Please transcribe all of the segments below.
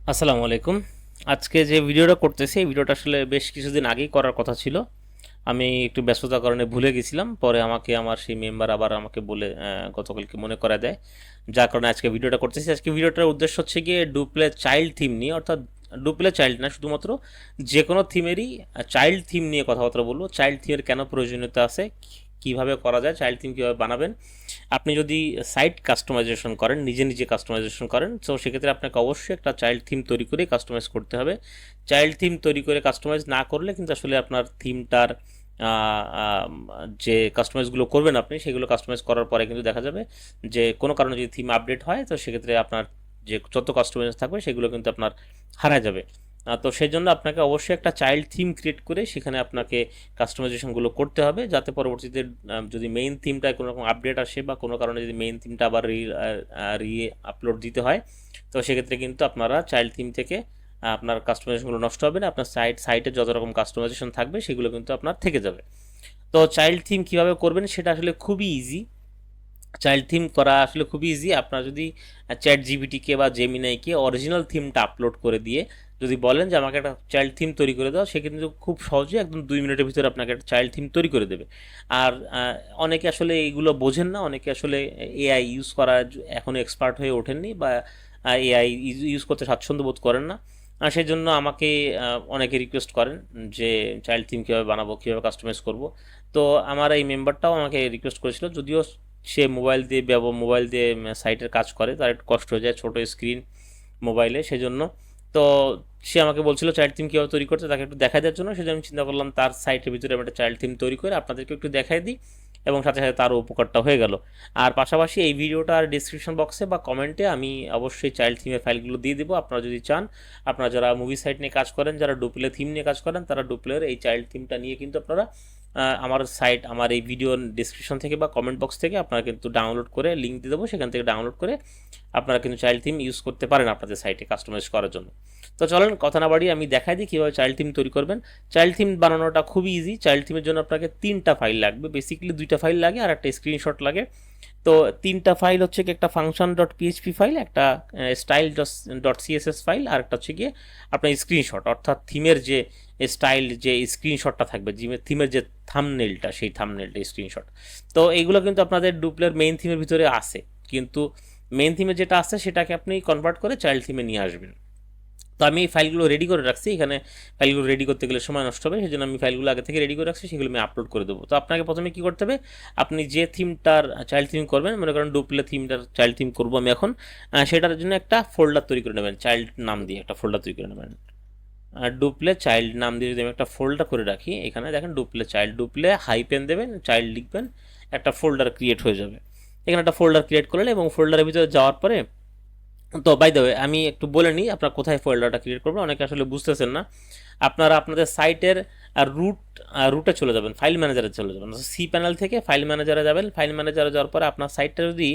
আসসালামু আলাইকুম। আজকে যে ভিডিওটা করতেছি এই ভিডিওটা আসলে বেশ কিছুদিন আগেই করার কথা ছিল। আমি একটু ব্যস্ততার কারণে ভুলে গেছিলাম। পরে আমাকে আমার সেই মেম্বার আবার আমাকে বলে গতকালকে মনে করায় দেয়। যার কারণে আজকে ভিডিওটা করতেছি। আজকে ভিডিওটার উদ্দেশ্য হচ্ছে গিয়ে ডুপ্লে চাইল্ড থিম নিয়ে, অর্থাৎ ডুপ্লে চাইল্ড না, শুধুমাত্র যে কোনো থিমেরই চাইল্ড থিম নিয়ে কথাবার্তা বলবো। চাইল্ড থিমের কেন প্রয়োজনীয়তা আছে, কিভাবে করা যায়, চাইল্ড থিম কীভাবে বানাবেন। আপনি যদি সাইট কাস্টমাইজেশন করেন, নিজে নিজে কাস্টমাইজেশন করেন, তো সেক্ষেত্রে আপনাকে অবশ্যই একটা চাইল্ড থিম তৈরি করে কাস্টমাইজ করতে হবে। চাইল্ড থিম তৈরি করে কাস্টমাইজ না করলে কিন্তু আসলে আপনার থিমটার যে কাস্টমাইজগুলো করবেন আপনি, সেগুলো কাস্টমাইজ করার পরে কিন্তু দেখা যাবে যে কোনো কারণে যদি থিম আপডেট হয়, তো সেক্ষেত্রে আপনার যে যত কাস্টমাইজ থাকবে সেগুলো কিন্তু আপনার হারায় যাবে। তো সেই জন্য আপনাকে অবশ্যই একটা চাইল্ড থিম ক্রিয়েট করে সেখানে আপনাকে কাস্টমাইজেশনগুলো করতে হবে, যাতে পরবর্তীতে যদি মেইন থিমটায় কোনো রকম আপডেট আসে বা কোনো কারণে যদি মেইন থিমটা আবার রি আপলোড দিতে হয়, তো সেক্ষেত্রে কিন্তু আপনারা চাইল্ড থিম থেকে আপনার কাস্টমাইজেশনগুলো নষ্ট হবে না। আপনার সাইটে যত রকম কাস্টমাইজেশন থাকবে সেগুলো কিন্তু আপনার থেকে যাবে। তো চাইল্ড থিম কীভাবে করবেন সেটা আসলে খুবই ইজি। চাইল্ড থিম করা আসলে খুবই ইজি। আপনার যদি চ্যাট জিপিটিকে বা জেমিনাইকে অরিজিনাল থিমটা আপলোড করে দিয়ে যদি বলেন যে আমাকে একটা চাইল্ড থিম তৈরি করে দাও, সে কিন্তু খুব সহজে একদম 2 মিনিটের ভিতরে আপনাকে একটা চাইল্ড থিম তৈরি করে দেবে। আর অনেকে আসলে এইগুলো বোঝেন না, অনেকে আসলে এআই ইউজ করা এখনও এক্সপার্ট হয়ে ওঠেননি, বা এআই ইউজ করতে স্বাচ্ছন্দ্য বোধ করেন না। সেই জন্য আমাকে অনেকে রিকোয়েস্ট করেন যে চাইল্ড থিম কীভাবে বানাবো, কীভাবে কাস্টমাইজ করব। তো আমার এই মেম্বারটাও আমাকে রিকোয়েস্ট করেছিল, যদিও সে মোবাইল দিয়ে সাইটের কাজ করে, তার একটু কষ্ট হয়ে যায়, ছোটো স্ক্রিন মোবাইলে, সেজন্য। তো সে আমাকে বলছিল চাইল্ড থিম কীভাবে তৈরি করতে, তাকে একটু দেখা দেওয়ার জন্য। সেজন্য আমি চিন্তা করলাম তার সাইটের ভিতরে আমি একটা চাইল্ড থিম তৈরি করে আপনাদেরকে একটু দেখাই দিই, এবং সাথে সাথে তারও উপকারটা হয়ে গেল। আর পাশাপাশি এই ভিডিওটার ডিসক্রিপশন বক্সে বা কমেন্টে আমি অবশ্যই চাইল্ড থিমের ফাইলগুলো দিয়ে দেবো। আপনারা যদি চান, আপনারা যারা মুভি সাইট নিয়ে কাজ করেন, যারা ডুপ্লে থিম নিয়ে কাজ করেন, তারা ডুপ্লের এই চাইল্ড থিমটা নিয়ে কিন্তু আপনারা আমার এই ভিডিওর ডিসক্রিপশন থেকে বা কমেন্ট বক্স থেকে আপনারা কিন্তু ডাউনলোড করে, লিঙ্ক দিয়ে দেবো, সেখান থেকে ডাউনলোড করে আপনারা কিন্তু চাইল্ড থিম ইউজ করতে পারেন আপনাদের সাইটে কাস্টমাইজ করার জন্য। তো চলেন কথা না বাড়িয়ে আমি দেখাই দিই কীভাবে চাইল্ড থিম তৈরি করবেন। চাইল্ড থিম বানানোটা খুবই ইজি। চাইল্ড থিমের জন্য আপনাকে 3টা ফাইল লাগবে, বেসিক্যালি 2টা ফাইল লাগে আর একটা স্ক্রিনশট লাগে। তো 3টা ফাইল হচ্ছে কি, একটা ফাংশন ডট পিএইচপি ফাইল, একটা স্টাইল ডট সিএসএস ফাইল, আর একটা হচ্ছে গিয়ে আপনার স্ক্রিনশট, অর্থাৎ থিমের যে স্টাইল, যে স্ক্রিনশটটা থাকবে, থিমের যে থাম্বনেলটা, সেই থাম্বনেলটা স্ক্রিনশট। তো এইগুলো কিন্তু আপনাদের ডুপ্লের মেইন থিমের ভিতরে আসে, কিন্তু মেইন থিমে যেটা আছে সেটাকে আপনি কনভার্ট করে চাইল্ড থিমে নিয়ে আসবেন। তো আমি এই ফাইলগুলো রেডি করে রাখছি। এখানে ফাইলগুলো রেডি করতে গেলে সময় নষ্ট হবে, সেই জন্য আমি ফাইলগুলো আগে থেকে রেডি করে রাখছি, সেগুলো আমি আপলোড করে দেবো। তো আপনাকে প্রথমে কী করতে হবে, আপনি যে থিমটার চাইল্ড থিম করবেন, মনে করেন ডুপ্লে থিমটার চাইল্ড থিম করবো আমি এখন, সেটার জন্য একটা ফোল্ডার তৈরি করে নেবেন, চাইল্ড নাম দিয়ে একটা ফোল্ডার তৈরি করে নেবেন। ডুপ্লে চাইল্ড নাম দিয়ে যদি আমি একটা ফোল্ডার করে রাখি, এখানে দেখেন ডুপ্লে চাইল্ড, ডুপ্লে হাইপেন দেবেন, চাইল্ড লিখবেন, একটা ফোল্ডার ক্রিয়েট হয়ে যাবে। এখানে একটা ফোল্ডার ক্রিয়েট করলেন, এবং ফোল্ডারের ভিতরে যাওয়ার পরে, তো বাই দ্য ওয়ে আমি একটু বলে নিই আপনার কোথায় ফোল্ডারটা ক্রিয়েট করবেন, অনেকে আসলে বুঝতেছেন না। আপনারা আপনাদের সাইটের রুটে চলে যাবেন, ফাইল ম্যানেজারে চলে যাবেন, সি প্যানেল থেকে ফাইল ম্যানেজারে যাবেন। ফাইল ম্যানেজারে যাওয়ার পরে আপনার সাইটটা যদি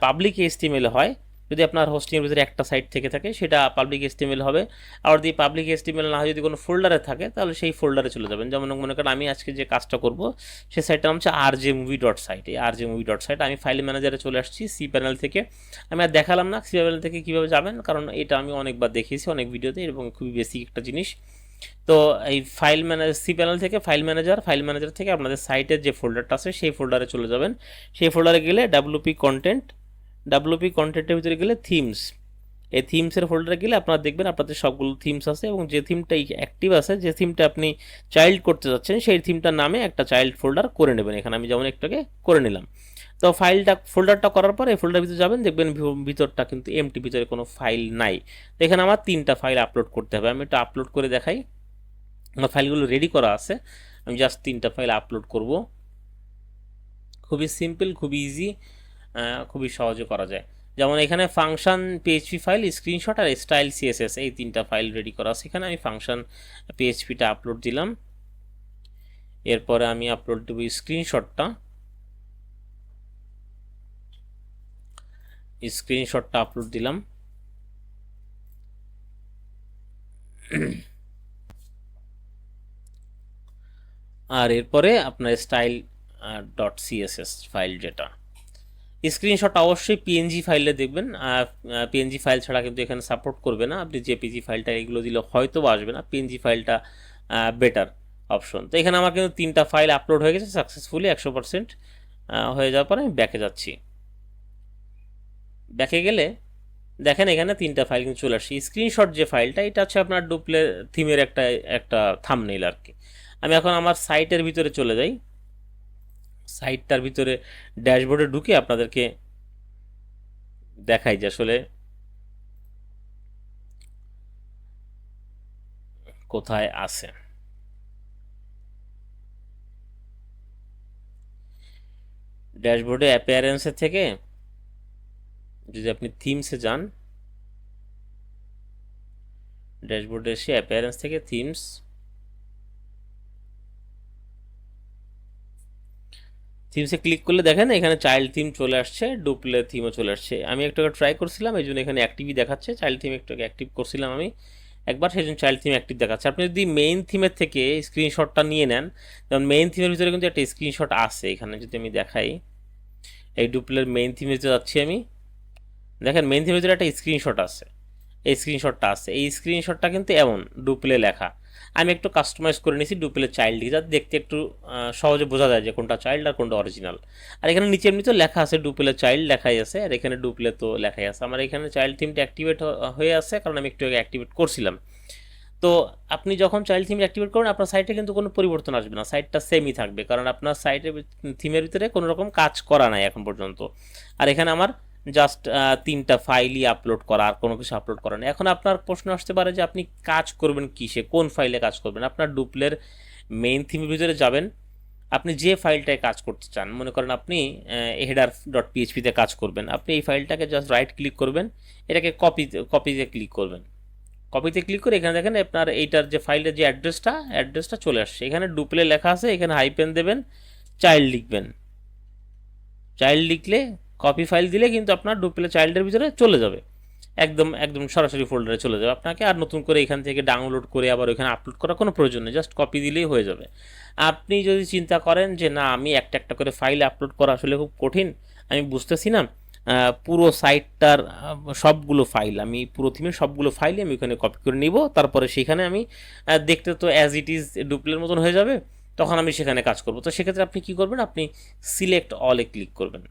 পাবলিক এইচটিএমএল হয়, যদি আপনার হোস্টিংয়ের ভিতরে একটা সাইট থেকে থাকে, সেটা পাবলিক এইচটিএমএল হবে। আর যদি পাবলিক এইচটিএমএল না হয়, যদি কোনো ফোল্ডারে থাকে, তাহলে সেই ফোল্ডারে চলে যাবেন। যেমন মনে করেন আমি আজকে যে কাজটা করব, সেই সাইটটার নাম হচ্ছে rjmovie.site। এই rjmovie.site আমি ফাইল ম্যানেজারে চলে আসছি সি প্যানেল থেকে। আমি আর দেখালাম না সি প্যানেল থেকে কীভাবে যাবেন, কারণ এটা আমি অনেকবার দেখিয়েছি অনেক ভিডিওতে, এবং খুবই বেসিক একটা জিনিস। তো এই ফাইল ম্যানেজার, সি প্যানেল থেকে ফাইল ম্যানেজার থেকে আপনাদের সাইটের যে ফোল্ডারটা আছে সেই ফোল্ডারে চলে যাবেন। সেই ফোল্ডারে গেলে ডাব্লুপি কন্টেন্টের ভিতরে গেলে থিমস, এই থিমসের ফোল্ডারে গেলে আপনারা দেখবেন আপনাদের সবগুলো থিমস আছে, এবং যে থিমটা অ্যাক্টিভ আছে, যে থিমটা আপনি চাইল্ড করতে যাচ্ছেন, সেই থিমটার নামে একটা চাইল্ড ফোল্ডার করে নেবেন। এখানে আমি যেমন একটাকে করে নিলাম। তো ফোল্ডারটা করার পর এই ফোল্ডার ভিতরে যাবেন, দেখবেন ভিতরটা কিন্তু এমটি, ভিতরে কোনো ফাইল নাই। তো এখানে আমার 3টা ফাইল আপলোড করতে হবে। আমি এটা আপলোড করে দেখাই। আমার ফাইলগুলো রেডি করা আছে, আমি জাস্ট 3টা ফাইল আপলোড করব। খুবই সিম্পল, খুবই ইজি, খুবই সহজে করা যায়। যেমন এখানে ফাংশন পিএইচপি ফাইল, স্ক্রিনশট আর স্টাইল সিএসএস, এই 3টা ফাইল রেডি করা আছে। এখানে আমি ফাংশন পিএইচপিটা আপলোড দিলাম, এরপরে আমি আপলোড দেব স্ক্রিনশটটা আপলোড দিলাম। আর এরপরে আপনার স্টাইল ডট সিএসএস ফাইল, যেটা স্ক্রিনশট অবশ্যই পিএনজি ফাইলে দেখবেন, পিএনজি ফাইল ছাড়া কিন্তু এখানে সাপোর্ট করবে না। আপনি জেপিজি ফাইলটা এগুলো দিলে হয়তো বা আসবে না, পিএনজি ফাইলটা বেটার অপশন। তো এখানে আমার কিন্তু 3টা ফাইল আপলোড হয়ে গেছে সাকসেসফুলি 100% হয়ে যাওয়ার পরে আমি ব্যাকে যাচ্ছি। ব্যাকে গেলে দেখেন এখানে 3টা ফাইল কিন্তু চলে আসছে। স্ক্রিনশট যে ফাইলটা এটা হচ্ছে আপনার ডুপ্লে থিমের একটা একটা থাম্বনেইল আর কি। আমি এখন আমার সাইটের ভিতরে চলে যাই, সাইটটার ভিতরে ড্যাশবোর্ডে ঢুকে আপনাদেরকে দেখাই যে আসলে কোথায় আছে। ড্যাশবোর্ডে অ্যাপিয়ারেন্সের থেকে যদি আপনি থিমসে যান, ড্যাশবোর্ডে এসে অ্যাপিয়ারেন্স থেকে থিমসে ক্লিক করলে দেখেন এখানে চাইল্ড থিম চলে আসছে, ডুপ্লে থিমও চলে আসছে। আমি একটু ট্রাই করছিলাম, এই জন্য এখানে অ্যাক্টিভই দেখাচ্ছে। চাইল্ড থিম একটু অ্যাক্টিভ করছিলাম আমি একবার, সেই জন্য চাইল্ড থিম অ্যাক্টিভ দেখাচ্ছে। আপনি যদি মেইন থিমের থেকে স্ক্রিনশটটা নিয়ে নেন, যেমন মেইন থিমের ভিতরে কিন্তু একটা স্ক্রিনশট আছে। এখানে যদি আমি দেখাই, এই ডুপ্লের মেইন থিমে যাচ্ছি আমি, দেখেন মেইন থিমের ভিতরে একটা স্ক্রিনশট আছে, এই স্ক্রিনশটটা আছে। এই স্ক্রিনশটটা কিন্তু এমন ডুপ্লে লেখা। আমি একটু কাস্টমাইজ করে নিয়েছি ডুপ্লে চাইল্ড, যাতে দেখতে একটু সহজে বোঝা যায় যে কোনটা চাইল্ড আর কোনটা অরিজিনাল। আর এখানে নিচে এমনি তো লেখা আছে ডুপ্লে চাইল্ড লেখাই আছে, আর এখানে ডুপ্লে তো লেখাই আছে। আমার এখানে চাইল্ড থিমটা অ্যাক্টিভেট হয়ে আছে, কারণ আমি একটু আগে অ্যাক্টিভেট করছিলাম। তো আপনি যখন চাইল্ড থিম অ্যাক্টিভেট করবেন, আপনার সাইটে কিন্তু কোনো পরিবর্তন আসবে না, সাইটটা সেমই থাকবে, কারণ আপনার সাইটের থিমের ভিতরে কোনো রকম কাজ করা নাই এখন পর্যন্ত। আর এখানে আমার জাস্ট 3টা ফাইলই আপলোড করা, আর কোনো কিছু আপলোড করা নেই। এখন আপনার প্রশ্ন আসতে পারে যে আপনি কাজ করবেন কিসে, কোন ফাইলে কাজ করবেন। আপনার ডুপ্লের মেইন থিমের ভিতরে যাবেন, আপনি যে ফাইলটায় কাজ করতে চান, মনে করেন আপনি হেডার ডট পিএইচপিতে কাজ করবেন, আপনি এই ফাইলটাকে জাস্ট রাইট ক্লিক করবেন, এটাকে কপিতে ক্লিক করবেন। কপিতে ক্লিক করে এখানে দেখেন আপনার এইটার যে ফাইলের যে অ্যাড্রেসটা চলে আসছে। এখানে ডুপ্লে লেখা আছে, এখানে হাইপেন দেবেন, চাইল্ড লিখবেন। চাইল্ড লিখলে কপি ফাইল দিলে কিন্তু আপনার ডুপ্লে চাইল্ডের ভিতরে চলে যাবে, একদম একদম সরাসরি ফোল্ডারে চলে যাবে। আপনাকে আর নতুন করে এখান থেকে ডাউনলোড করে আবার ওইখানে আপলোড করার কোনো প্রয়োজন নেই, জাস্ট কপি দিলেই হয়ে যাবে। আপনি যদি চিন্তা করেন যে না আমি একটা একটা করে ফাইল আপলোড করা আসলে খুব কঠিন, আমি বুঝতেছি না পুরো সাইটটার সবগুলো ফাইল, আমি পুরো থিমের সবগুলো ফাইলই আমি ওখানে কপি করে নিব, তারপরে সেখানে আমি দেখতে তো অ্যাজ ইট ইজ ডুপ্লের মতন হয়ে যাবে, তখন আমি সেখানে কাজ করব। তো সেক্ষেত্রে আপনি কী করবেন, আপনি সিলেক্ট অলে ক্লিক করবেন।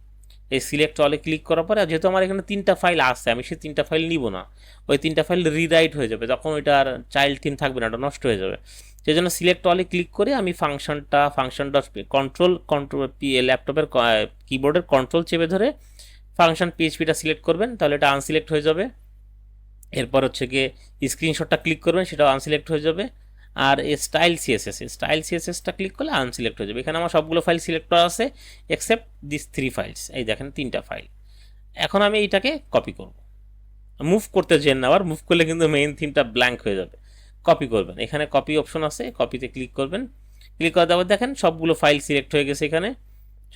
এই সিলেক্ট অলে ক্লিক করার পরে যেহেতু আমার এখানে 3টা ফাইল আছে, আমি সেই 3টা ফাইল নিব না, ওই 3টা ফাইল রিরাইট হয়ে যাবে, তখন ওইটা আর চাইল্ড থিম থাকবে না, ওটা নষ্ট হয়ে যাবে। সেই জন্য সিলেক্ট অলে ক্লিক করে আমি ফাংশনটা কন্ট্রোল ল্যাপটপের কিবোর্ডের কন্ট্রোল চেপে ধরে ফাংশন পিএইচপিটা সিলেক্ট করবেন, তাহলে এটা আনসিলেক্ট হয়ে যাবে। এরপর হচ্ছে গিয়ে স্ক্রিনশটটা ক্লিক করবেন, সেটাও আনসিলেক্ট হয়ে যাবে। আর স্টাইল সিএসএসটা ক্লিক করলে আনসিলেক্ট হয়ে যাবে। এখানে আমার সবগুলো ফাইল সিলেক্ট করা আছে এক্সেপ্ট দিস 3 ফাইলস, এই দেখেন 3টা ফাইল। এখন আমি এইটাকে কপি করব, মুভ করতে যেন না, আবার মুভ করলে কিন্তু মেইন থিমটা ব্ল্যাঙ্ক হয়ে যাবে। কপি করবেন, এখানে কপি অপশন আছে, কপিতে ক্লিক করবেন। ক্লিক করার পর দেখেন সবগুলো ফাইল সিলেক্ট হয়ে গেছে, এখানে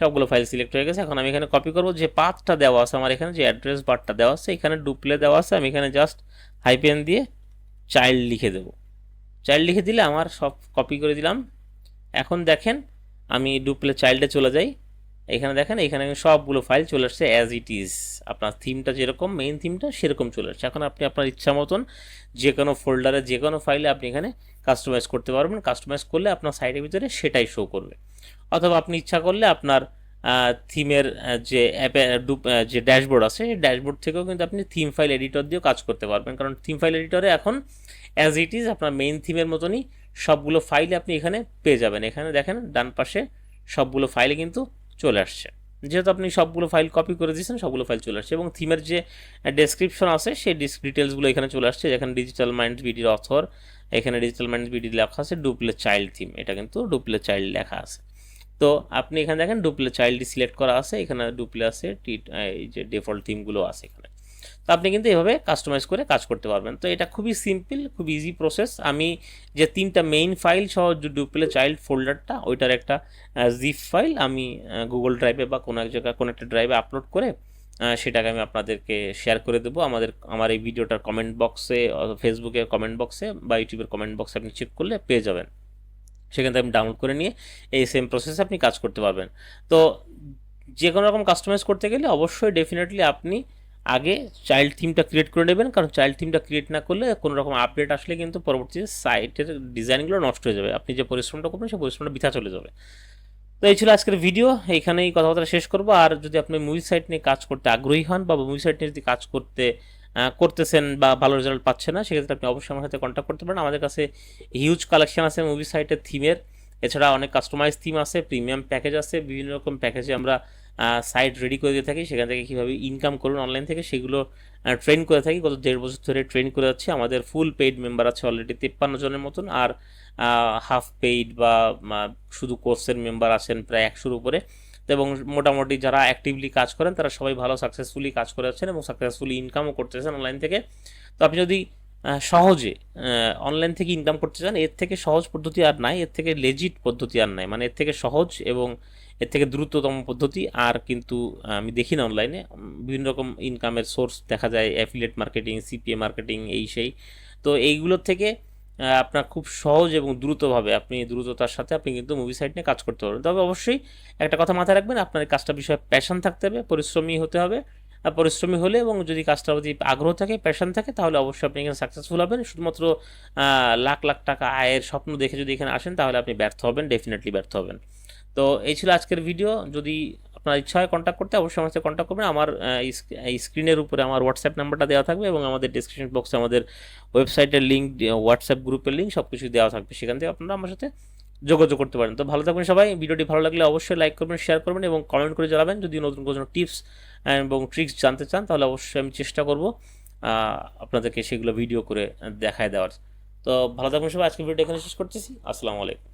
সবগুলো ফাইল সিলেক্ট হয়ে গেছে। এখন আমি এখানে কপি করব, যে পাথটা দেওয়া আছে আমার এখানে, যে অ্যাড্রেস বারটা দেওয়া আছে, এখানে ডুপ্লে দেওয়া আছে, আমি এখানে জাস্ট হাইপেন দিয়ে চাইল্ড লিখে দেব। চাইল্ড লিখে দিলে আমার সব কপি করে দিলাম। এখন দেখেন আমি ডুপ্লে চাইল্ডে চলে যাই, এখানে দেখেন এখানে সবগুলো ফাইল চলে আসছে অ্যাজ ইট ইজ, আপনার থিমটা যেরকম মেইন থিমটা সেরকম চলে আসছে। এখন আপনি আপনার ইচ্ছা মতন যে কোনো ফোল্ডারে যে কোনো ফাইলে আপনি এখানে কাস্টমাইজ করতে পারবেন। কাস্টমাইজ করলে আপনার সাইটের ভিতরে সেটাই শো করবে। অথবা আপনি ইচ্ছা করলে আপনার থিমের যে অ্যাপে যে ড্যাশবোর্ড আছে, সেই ড্যাশবোর্ড থেকেও কিন্তু আপনি থিম ফাইল এডিটর দিয়েও কাজ করতে পারবেন, কারণ থিম ফাইল এডিটরে এখন অ্যাজ ইট ইজ আপনার মেইন থিমের মতনই সবগুলো ফাইলে আপনি এখানে পেয়ে যাবেন। এখানে দেখেন ডান পাশে সবগুলো ফাইলে কিন্তু চলে আসছে, যেহেতু আপনি সবগুলো ফাইল কপি করে দিয়েছেন, সবগুলো ফাইল চলে আসছে। এবং থিমের যে ডেসক্রিপশন আছে সেই ডিটেলসগুলো এখানে চলে আসছে, যেখানে ডিজিটাল মাইন্ডস বিডির অথর, এখানে ডিজিটাল মাইন্ডস বিডি লেখা আছে, ডুপ্লে চাইল্ড থিম, এটা কিন্তু ডুপ্লে চাইল্ড লেখা আছে। তো আপনি এখানে দেখেন ডুপ্লে চাইল্ডই সিলেক্ট করা আছে, এখানে ডুপ্লে আছে, এই যে ডিফল্ট থিমগুলো আছে এখানে। তো আপনি কিন্তু এভাবে কাস্টমাইজ করে কাজ করতে পারবেন। তো এটা খুবই সিম্পল, খুব ইজি প্রসেস। আমি যে 3টা মেইন ফাইল সহ ডুপ্লে চাইল্ড ফোল্ডারটা, ওইটার একটা জিপ ফাইল আমি গুগল ড্রাইভে বা কোনো এক জায়গায় কোনো একটা ড্রাইভে আপলোড করে সেটাকে আমি আপনাদেরকে শেয়ার করে দেবো। আমার এই ভিডিওটার কমেন্ট বক্সে, ফেসবুকের কমেন্ট বক্সে বা ইউটিউবের কমেন্ট বক্সে আপনি চেক করলে পেয়ে যাবেন, সেখান থেকে আপনি ডাউনলোড করে নিয়ে এই সেম প্রসেসে আপনি কাজ করতে পারবেন। তো যে কোনো রকম কাস্টমাইজ করতে গেলে অবশ্যই ডেফিনেটলি আপনি আগে চাইল্ড থিমটা ক্রিয়েট করে নেবেন, কারণ চাইল্ড থিমটা ক্রিয়েট না করলে কোনো রকম আপডেট আসলে কিন্তু পরবর্তীতে সাইটের ডিজাইনগুলো নষ্ট হয়ে যাবে, আপনি যে পরিশ্রমটা করবেন সেই পরিশ্রমটা বৃথা চলে যাবে। তো এই ছিল আজকের ভিডিও, এইখানেই কথাবার্তা শেষ করবো। আর যদি আপনি মুভি সাইট নিয়ে কাজ করতে আগ্রহী হন বা মুভি সাইট নিয়ে যদি কাজ করতেছেন বা ভালো রেজাল্ট পাচ্ছেন না, সেক্ষেত্রে আপনি অবশ্যই আমার সাথে কন্ট্যাক্ট করতে পারেন। আমাদের কাছে হিউজ কালেকশন আছে মুভি সাইটের থিমের, এছাড়া অনেক কাস্টমাইজ থিম আছে, প্রিমিয়াম প্যাকেজ আছে, বিভিন্ন রকম প্যাকেজে আমরা সাইট রেডি করে দিয়ে থাকি। সেখান থেকে কীভাবে ইনকাম করুন অনলাইন থেকে সেগুলো ট্রেন করে থাকি। গত 1.5 বছর ধরে ট্রেন করে যাচ্ছি। আমাদের ফুল পেইড মেম্বার আছে অলরেডি 53 জনের মতন, আর হাফ পেইড বা শুধু কোর্সের মেম্বার আছেন প্রায় 100-র উপরে। এবং মোটামুটি যারা অ্যাক্টিভলি কাজ করেন তারা সবাই ভালো সাকসেসফুলি কাজ করে যাচ্ছেন এবং সাকসেসফুলি ইনকামও করতেছেন অনলাইন থেকে। তো আপনি যদি সহজে অনলাইন থেকে ইনকাম করতে চান, এর থেকে সহজ পদ্ধতি আর নাই, এর থেকে লেজিট পদ্ধতি আর নাই, মানে এর থেকে সহজ এবং এর থেকে দ্রুততম পদ্ধতি আর কিন্তু আমি দেখি না অনলাইনে। বিভিন্ন রকম ইনকামের সোর্স দেখা যায়, অ্যাফিলিয়েট মার্কেটিং, সিপিএ মার্কেটিং, এই সেই। তো এইগুলোর থেকে আপনার খুব সহজ এবং দ্রুতভাবে আপনি দ্রুততার সাথে আপনি কিন্তু মুভি সাইট নিয়ে কাজ করতে পারবেন। তবে অবশ্যই একটা কথা মাথায় রাখবেন, আপনার এই কাজটার বিষয়ে প্যাশন থাকতে হবে, পরিশ্রমী হতে হবে। আর পরিশ্রমী হলে এবং যদি কাজটার প্রতি আগ্রহ থাকে, প্যাশন থাকে, তাহলে অবশ্যই আপনি এখানে সাকসেসফুল হবেন। শুধুমাত্র লাখ লাখ টাকা আয়ের স্বপ্ন দেখে যদি এখানে আসেন তাহলে আপনি ব্যর্থ হবেন, ডেফিনেটলি ব্যর্থ হবেন। তো এই ছিল আজকের ভিডিও। যদি আপনার ইচ্ছা হয় কন্ট্যাক্ট করতে, অবশ্যই আমার সাথে কন্ট্যাক্ট করবেন। আমার স্ক্রিনের উপরে আমার হোয়াটসঅ্যাপ নাম্বারটা দেওয়া থাকবে এবং আমাদের ডিসক্রিপশন বক্সে আমাদের ওয়েবসাইটের লিঙ্ক, হোয়াটসঅ্যাপ গ্রুপের লিঙ্ক সব কিছুই দেওয়া থাকবে, সেখান থেকে আপনারা আমার সাথে যোগাযোগ করতে পারেন। তো ভালো থাকবেন সবাই। ভিডিওটি ভালো লাগলে অবশ্যই লাইক করবেন, শেয়ার করবেন এবং কমেন্ট করে জানাবেন। যদি নতুন কোনো টিপস এবং ট্রিক্স জানতে চান তাহলে অবশ্যই আমি চেষ্টা করব আপনাদেরকে সেগুলো ভিডিও করে দেখায় দেওয়ার। তো ভালো থাকবেন সবাই। আজকে ভিডিওটা এখানে শেষ করতেছি। আসসালামু আলাইকুম।